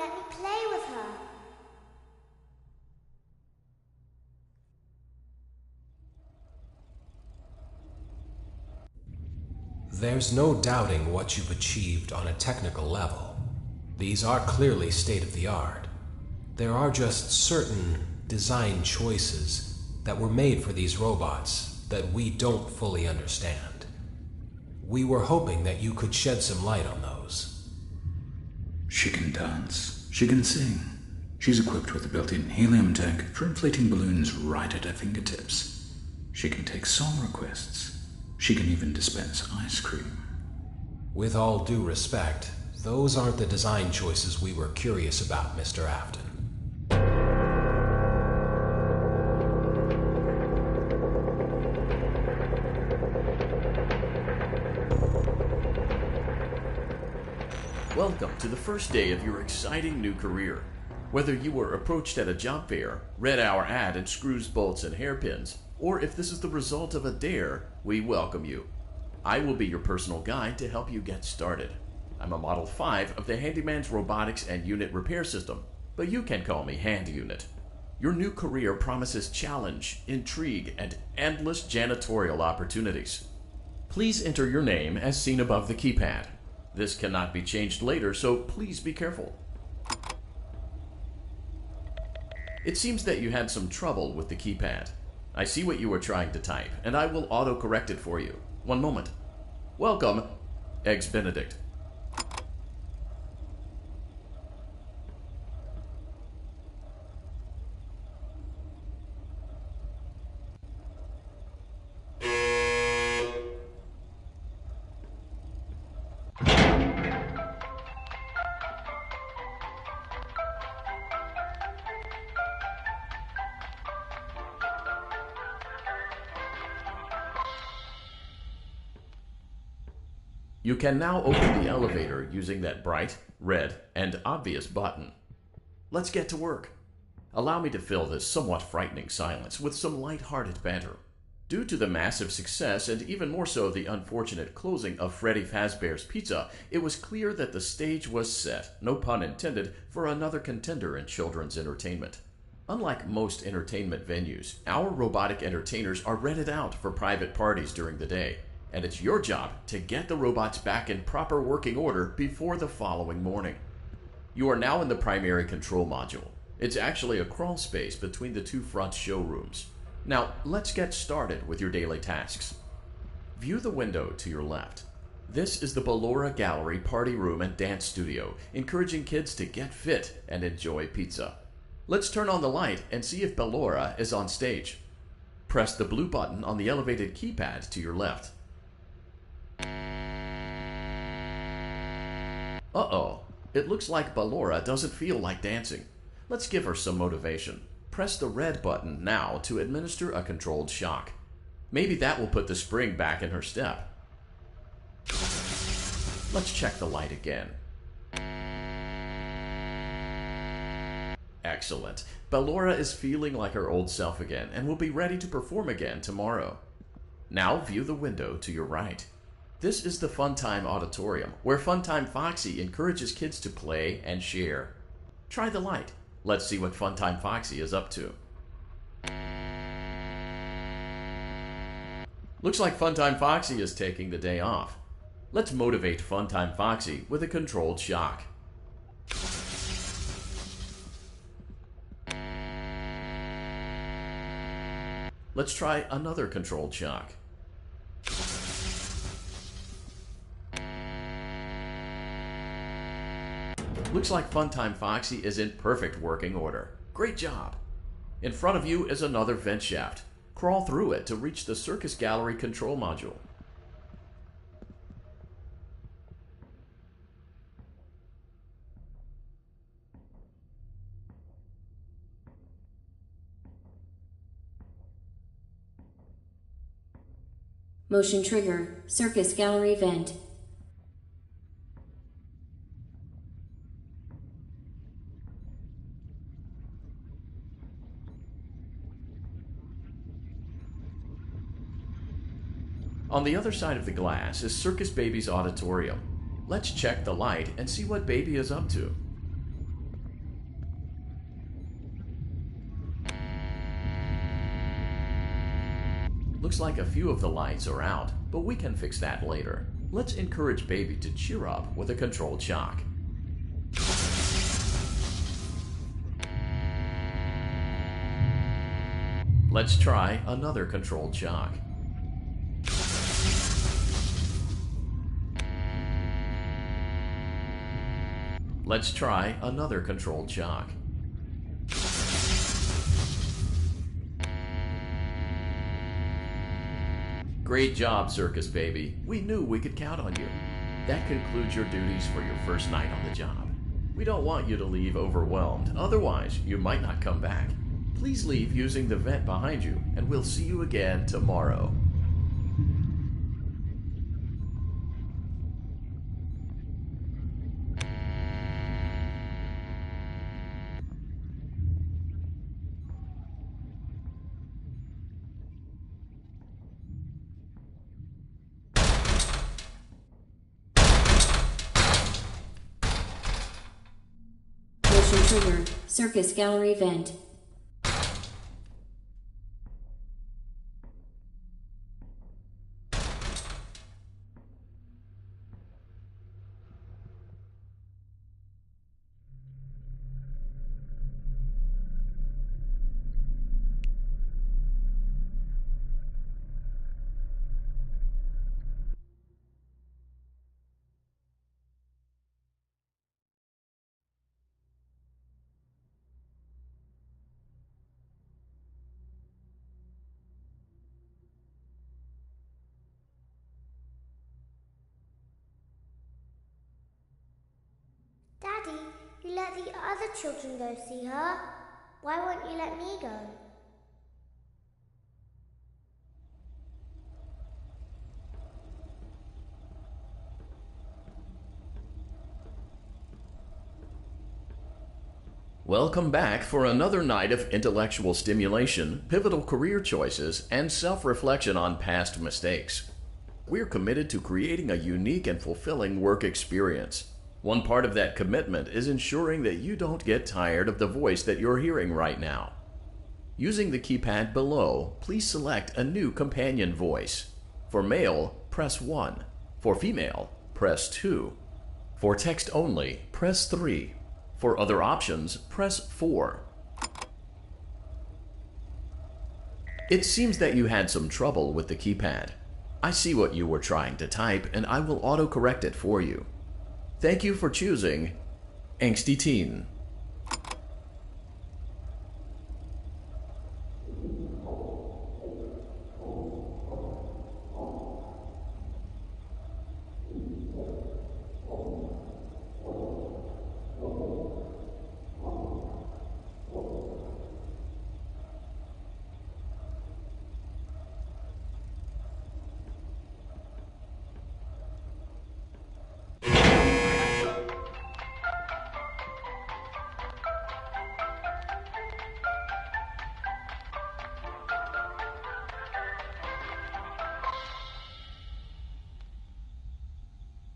let me play with her. There's no doubting what you've achieved on a technical level. These are clearly state-of-the-art. There are just certain design choices that were made for these robots that we don't fully understand. We were hoping that you could shed some light on those. She can dance. She can sing. She's equipped with a built-in helium tank for inflating balloons right at her fingertips. She can take song requests. She can even dispense ice cream. With all due respect, those aren't the design choices we were curious about, Mr. Afton. Welcome to the first day of your exciting new career. Whether you were approached at a job fair, read our ad in screws, bolts, and hairpins, or if this is the result of a dare, we welcome you. I will be your personal guide to help you get started. I'm a Model 5 of the Handyman's Robotics and Unit Repair System, but you can call me Hand Unit. Your new career promises challenge, intrigue, and endless janitorial opportunities. Please enter your name as seen above the keypad. This cannot be changed later, so please be careful. It seems that you had some trouble with the keypad. I see what you were trying to type, and I will auto-correct it for you. One moment. Welcome, Eggs Benedict. You can now open the elevator using that bright, red, and obvious button. Let's get to work. Allow me to fill this somewhat frightening silence with some light-hearted banter. Due to the massive success, and even more so the unfortunate closing of Freddy Fazbear's Pizza, it was clear that the stage was set, no pun intended, for another contender in children's entertainment. Unlike most entertainment venues, our robotic entertainers are rented out for private parties during the day. And it's your job to get the robots back in proper working order before the following morning. You are now in the primary control module. It's actually a crawl space between the two front showrooms. Now, let's get started with your daily tasks. View the window to your left. This is the Ballora Gallery Party Room and Dance Studio, encouraging kids to get fit and enjoy pizza. Let's turn on the light and see if Ballora is on stage. Press the blue button on the elevated keypad to your left. Uh-oh, it looks like Ballora doesn't feel like dancing. Let's give her some motivation. Press the red button now to administer a controlled shock. Maybe that will put the spring back in her step. Let's check the light again. Excellent. Ballora is feeling like her old self again and will be ready to perform again tomorrow. Now view the window to your right. This is the Funtime Auditorium, where Funtime Foxy encourages kids to play and share. Try the light. Let's see what Funtime Foxy is up to. Looks like Funtime Foxy is taking the day off. Let's motivate Funtime Foxy with a controlled shock. Let's try another controlled shock. Looks like Funtime Foxy is in perfect working order. Great job! In front of you is another vent shaft. Crawl through it to reach the Circus Gallery control module. Motion trigger, Circus Gallery vent. On the other side of the glass is Circus Baby's auditorium. Let's check the light and see what Baby is up to. Looks like a few of the lights are out, but we can fix that later. Let's encourage Baby to cheer up with a controlled shock. Let's try another controlled shock. Let's try another controlled shock. Great job, Circus Baby. We knew we could count on you. That concludes your duties for your first night on the job. We don't want you to leave overwhelmed, otherwise you might not come back. Please leave using the vent behind you, and we'll see you again tomorrow. Motion trigger. Circus gallery vent. Daddy, you let the other children go see her. Why won't you let me go? Welcome back for another night of intellectual stimulation, pivotal career choices, and self-reflection on past mistakes. We're committed to creating a unique and fulfilling work experience. One part of that commitment is ensuring that you don't get tired of the voice that you're hearing right now. Using the keypad below, please select a new companion voice. For male, press 1. For female, press 2. For text only, press 3. For other options, press 4. It seems that you had some trouble with the keypad. I see what you were trying to type, and I will autocorrect it for you. Thank you for choosing Angsty Teen.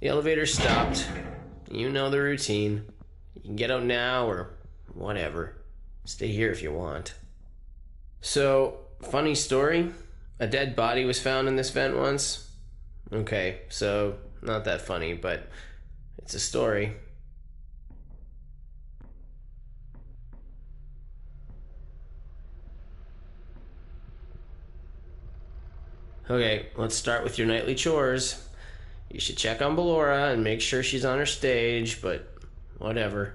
The elevator stopped. You know the routine. You can get out now or whatever. Stay here if you want. So, funny story. A dead body was found in this vent once. Okay, so not that funny, but it's a story. Okay, let's start with your nightly chores. You should check on Ballora and make sure she's on her stage, but whatever.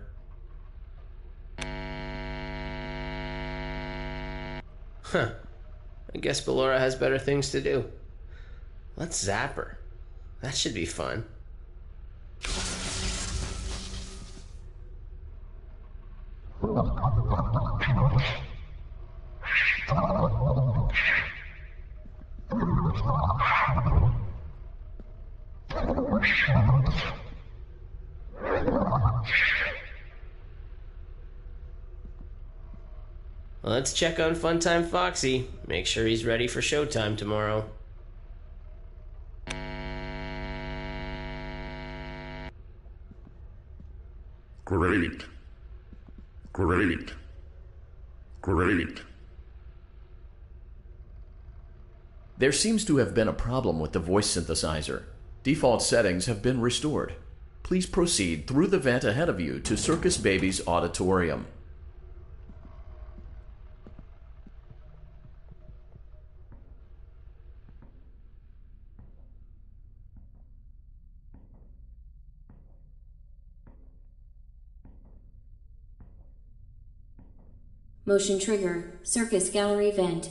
Huh. I guess Ballora has better things to do. Let's zap her. That should be fun. Let's check on Funtime Foxy. Make sure he's ready for showtime tomorrow. Great. There seems to have been a problem with the voice synthesizer. Default settings have been restored. Please proceed through the vent ahead of you to Circus Baby's auditorium. Motion trigger, circus gallery vent.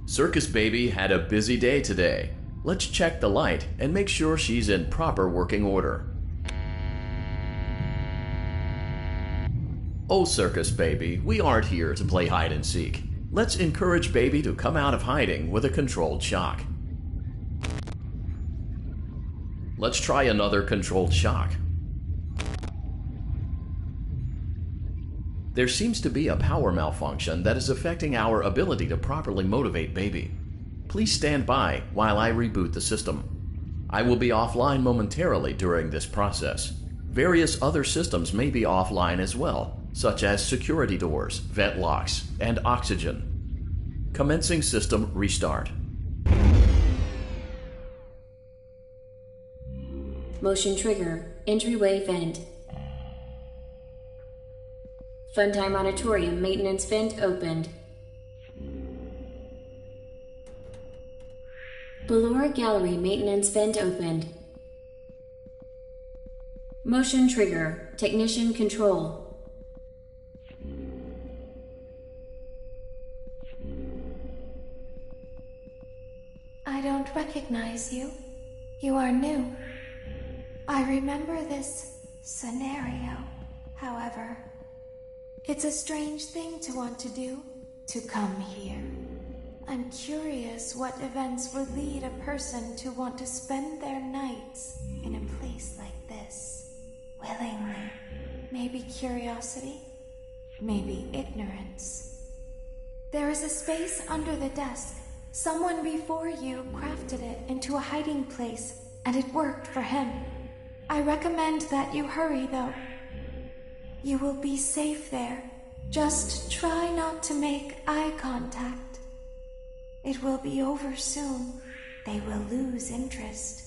Circus Baby had a busy day today. Let's check the light and make sure she's in proper working order. Oh, Circus Baby, we aren't here to play hide and seek. Let's encourage Baby to come out of hiding with a controlled shock. Let's try another controlled shock. There seems to be a power malfunction that is affecting our ability to properly motivate Baby. Please stand by while I reboot the system. I will be offline momentarily during this process. Various other systems may be offline as well, such as security doors, vent locks, and oxygen. Commencing system restart. Motion trigger, entryway vent. Funtime Auditorium maintenance vent opened. Ballora Gallery maintenance vent opened. Motion trigger, technician control. I don't recognize you. You are new. I remember this scenario, however. It's a strange thing to want to do, to come here. I'm curious what events would lead a person to want to spend their nights in a place like this, willingly. Maybe curiosity, maybe ignorance. There is a space under the desk. Someone before you crafted it into a hiding place, and it worked for him. I recommend that you hurry, though. You will be safe there. Just try not to make eye contact. It will be over soon. They will lose interest.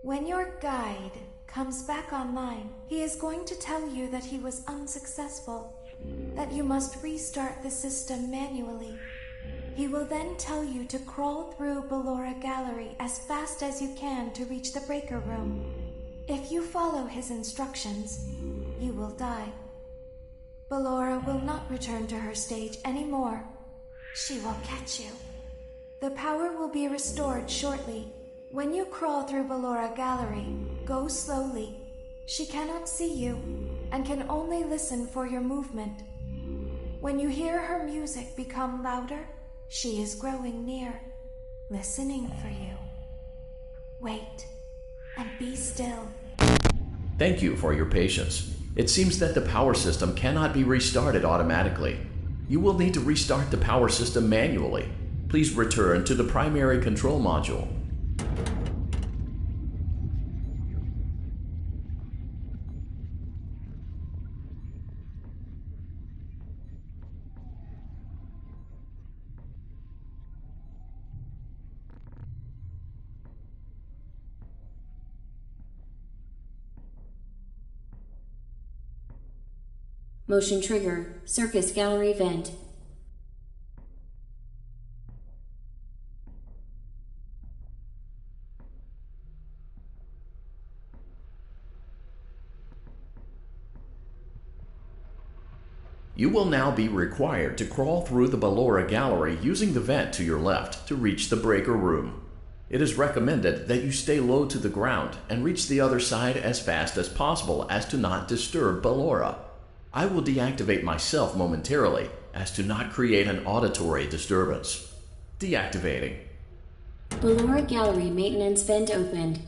When your guide comes back online, he is going to tell you that he was unsuccessful, that you must restart the system manually. He will then tell you to crawl through Ballora Gallery as fast as you can to reach the breaker room. If you follow his instructions, you will die. Ballora will not return to her stage anymore. She will catch you. The power will be restored shortly. When you crawl through Ballora Gallery, go slowly. She cannot see you and can only listen for your movement. When you hear her music become louder, she is growing near, listening for you. Wait and be still. Thank you for your patience. It seems that the power system cannot be restarted automatically. You will need to restart the power system manually. Please return to the primary control module. Motion trigger. Circus gallery vent. You will now be required to crawl through the Ballora Gallery using the vent to your left to reach the breaker room. It is recommended that you stay low to the ground and reach the other side as fast as possible as to not disturb Ballora. I will deactivate myself momentarily as to not create an auditory disturbance. Deactivating. Ballora gallery maintenance vent opened.